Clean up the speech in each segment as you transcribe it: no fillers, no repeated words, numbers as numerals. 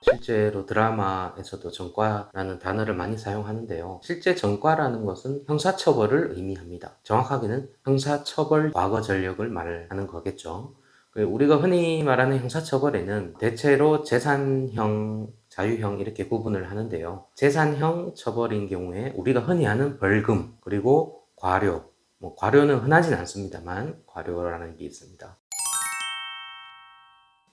실제로 드라마에서도 전과라는 단어를 많이 사용하는데요. 실제 전과라는 것은 형사처벌을 의미합니다. 정확하게는 형사처벌 과거 전력을 말하는 거겠죠. 우리가 흔히 말하는 형사처벌에는 대체로 재산형, 자유형 이렇게 구분을 하는데요. 재산형 처벌인 경우에 우리가 흔히 아는 벌금, 그리고 과료, 과료는 흔하진 않습니다만 과료라는 게 있습니다.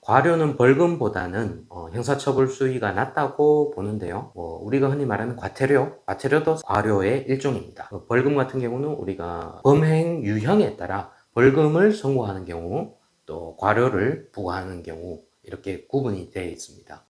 과료는 벌금보다는 형사처벌 수위가 낮다고 보는데요. 우리가 흔히 말하는 과태료도 과료의 일종입니다. 벌금 같은 경우는 우리가 범행 유형에 따라 벌금을 선고하는 경우, 또 과료를 부과하는 경우 이렇게 구분이 되어 있습니다.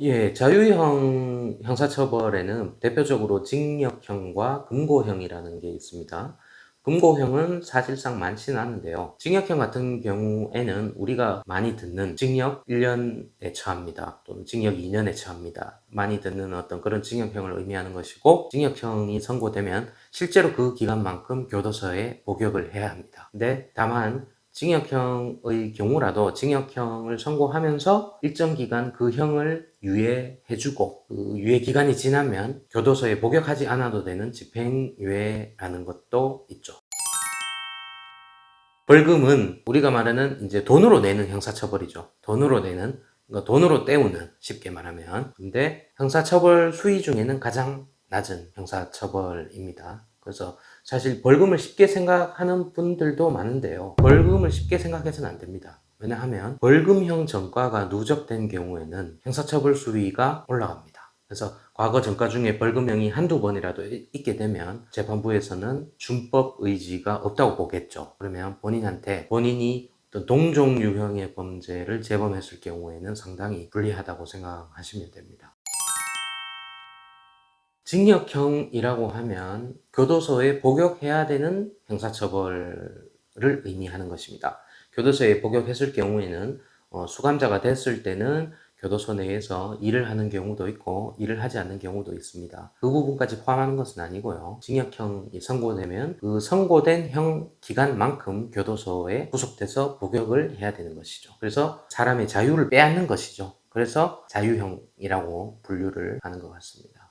예, 자유형 형사처벌에는 대표적으로 징역형과 금고형이라는 게 있습니다. 금고형은 사실상 많지는 않은데요. 징역형 같은 경우에는 우리가 많이 듣는 징역 1년에 처합니다. 또는 징역 2년에 처합니다. 많이 듣는 어떤 그런 징역형을 의미하는 것이고, 징역형이 선고되면 실제로 그 기간만큼 교도소에 복역을 해야 합니다. 근데 다만 징역형의 경우라도 징역형을 선고하면서 일정 기간 그 형을 유예해주고, 그 유예 기간이 지나면 교도소에 복역하지 않아도 되는 집행유예라는 것도 있죠. 벌금은 우리가 말하는 이제 돈으로 내는 형사처벌이죠. 돈으로 내는, 그러니까 돈으로 때우는, 쉽게 말하면. 근데 형사처벌 수위 중에는 가장 낮은 형사처벌입니다. 그래서 사실 벌금을 쉽게 생각하는 분들도 많은데요. 벌금을 쉽게 생각해서는 안 됩니다. 왜냐하면 벌금형 전과가 누적된 경우에는 형사처벌 수위가 올라갑니다. 그래서 과거 전과 중에 벌금형이 한두 번이라도 있게 되면 재판부에서는 준법 의지가 없다고 보겠죠. 그러면 본인이 어떤 동종 유형의 범죄를 재범했을 경우에는 상당히 불리하다고 생각하시면 됩니다. 징역형이라고 하면 교도소에 복역해야 되는 형사처벌을 의미하는 것입니다. 교도소에 복역했을 경우에는 수감자가 됐을 때는 교도소 내에서 일을 하는 경우도 있고 일을 하지 않는 경우도 있습니다. 그 부분까지 포함하는 것은 아니고요. 징역형이 선고되면 그 선고된 형 기간만큼 교도소에 구속돼서 복역을 해야 되는 것이죠. 그래서 사람의 자유를 빼앗는 것이죠. 그래서 자유형이라고 분류를 하는 것 같습니다.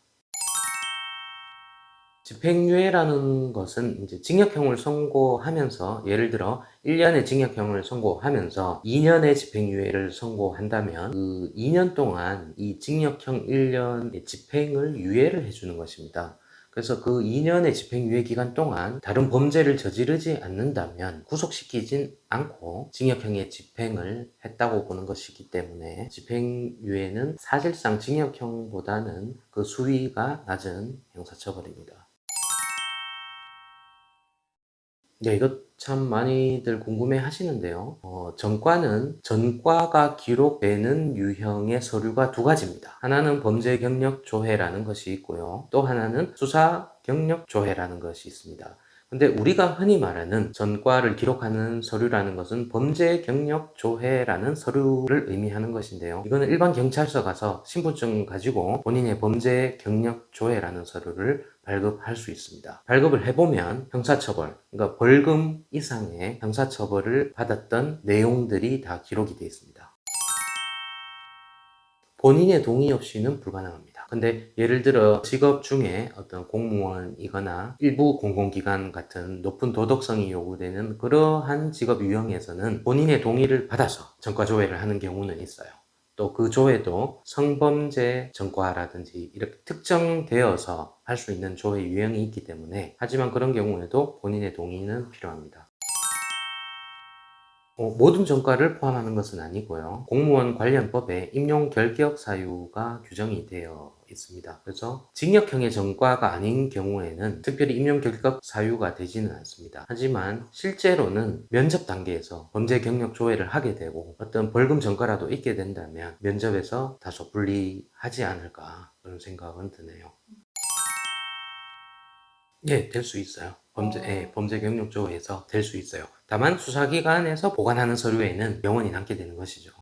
집행유예라는 것은 이제 징역형을 선고하면서, 예를 들어 1년의 징역형을 선고하면서 2년의 집행유예를 선고한다면 그 2년 동안 이 징역형 1년의 집행을 유예를 해주는 것입니다. 그래서 그 2년의 집행유예 기간 동안 다른 범죄를 저지르지 않는다면 구속시키진 않고 징역형의 집행을 했다고 보는 것이기 때문에 집행유예는 사실상 징역형보다는 그 수위가 낮은 형사처벌입니다. 네, 이거 참 많이들 궁금해 하시는데요. 전과가 기록되는 유형의 서류가 두 가지입니다. 하나는 범죄 경력 조회라는 것이 있고요. 또 하나는 수사 경력 조회라는 것이 있습니다. 근데 우리가 흔히 말하는 전과를 기록하는 서류라는 것은 범죄 경력 조회라는 서류를 의미하는 것인데요. 이거는 일반 경찰서 가서 신분증 가지고 본인의 범죄 경력 조회라는 서류를 발급할 수 있습니다. 발급을 해보면 형사처벌, 그러니까 벌금 이상의 형사처벌을 받았던 내용들이 다 기록이 되어 있습니다. 본인의 동의 없이는 불가능합니다. 근데 예를 들어 직업 중에 어떤 공무원이거나 일부 공공기관 같은 높은 도덕성이 요구되는 그러한 직업 유형에서는 본인의 동의를 받아서 전과 조회를 하는 경우는 있어요. 또 그 조회도 성범죄 전과라든지 이렇게 특정되어서 할 수 있는 조회 유형이 있기 때문에, 하지만 그런 경우에도 본인의 동의는 필요합니다. 모든 전과를 포함하는 것은 아니고요. 공무원 관련법에 임용 결격 사유가 규정이 되어 있습니다. 그래서 징역형의 전과가 아닌 경우에는 특별히 임용 결격 사유가 되지는 않습니다. 하지만 실제로는 면접 단계에서 범죄 경력 조회를 하게 되고 어떤 벌금 전과라도 있게 된다면 면접에서 다소 불리하지 않을까, 그런 생각은 드네요. 예, 될 수 있어요. 범죄 경력 조회에서 될 수 있어요. 다만 수사기관에서 보관하는 서류에는 영원히 남게 되는 것이죠.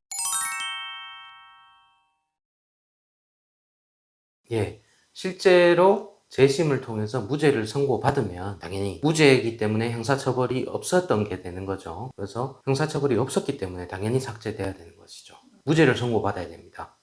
예, 실제로 재심을 통해서 무죄를 선고받으면 당연히 무죄이기 때문에 형사처벌이 없었던 게 되는 거죠. 그래서 형사처벌이 없었기 때문에 당연히 삭제돼야 되는 것이죠. 무죄를 선고받아야 됩니다.